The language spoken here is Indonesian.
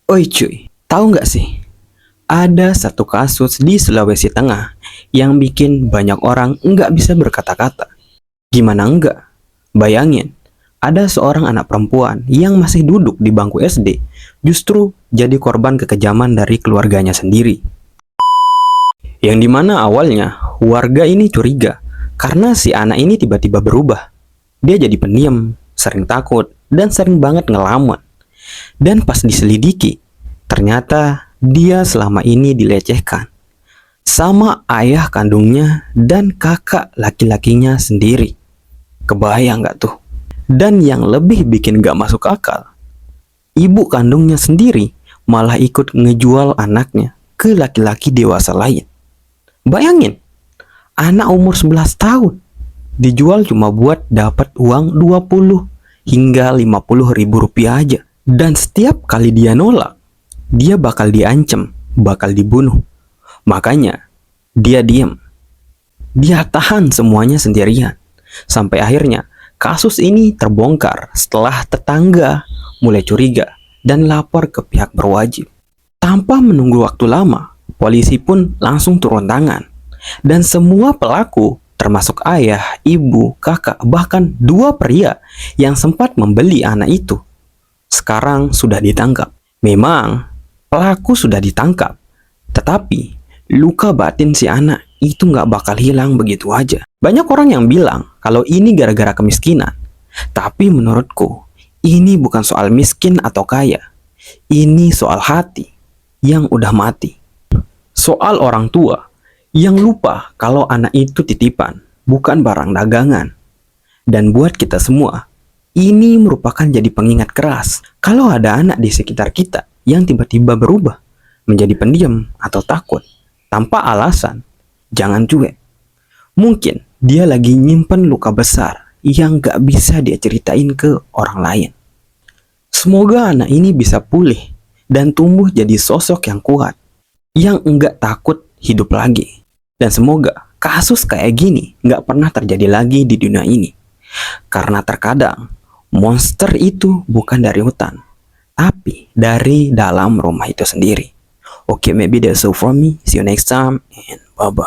Oi cuy, tahu nggak sih? Ada satu kasus di Sulawesi Tengah yang bikin banyak orang nggak bisa berkata-kata. Gimana nggak? Bayangin, ada seorang anak perempuan yang masih duduk di bangku SD, justru jadi korban kekejaman dari keluarganya sendiri. Yang dimana awalnya warga ini curiga karena si anak ini tiba-tiba berubah. Dia jadi pendiam, sering takut, dan sering banget ngelamun. Dan pas diselidiki, ternyata dia selama ini dilecehkan sama ayah kandungnya dan kakak laki-lakinya sendiri. Kebayang nggak tuh? Dan yang lebih bikin gak masuk akal, ibu kandungnya sendiri malah ikut ngejual anaknya ke laki-laki dewasa lain. Bayangin, anak umur 11 tahun dijual cuma buat dapat uang 20 hingga 50 ribu rupiah aja. Dan setiap kali dia nolak, dia bakal diancam, bakal dibunuh. Makanya, dia diam. Dia tahan semuanya sendirian. Sampai akhirnya, kasus ini terbongkar setelah tetangga mulai curiga dan lapor ke pihak berwajib. Tanpa menunggu waktu lama, polisi pun langsung turun tangan. Dan semua pelaku, termasuk ayah, ibu, kakak, bahkan dua pria yang sempat membeli anak itu, sekarang sudah ditangkap. Memang pelaku sudah ditangkap, tetapi luka batin si anak itu nggak bakal hilang begitu aja. Banyak orang yang bilang kalau ini gara-gara kemiskinan. Tapi menurutku, ini bukan soal miskin atau kaya. Ini soal hati yang udah mati. Soal orang tua yang lupa kalau anak itu titipan, bukan barang dagangan. Dan buat kita semua, ini merupakan jadi pengingat keras kalau ada anak di sekitar kita yang tiba-tiba berubah menjadi pendiam atau takut tanpa alasan. Jangan cuek. Mungkin dia lagi nyimpen luka besar yang gak bisa dia ceritain ke orang lain. Semoga anak ini bisa pulih dan tumbuh jadi sosok yang kuat, yang enggak takut hidup lagi. Dan semoga kasus kayak gini gak pernah terjadi lagi di dunia ini. Karena terkadang monster itu bukan dari hutan, tapi dari dalam rumah itu sendiri. Okay, maybe that's all from me. See you next time and bye-bye.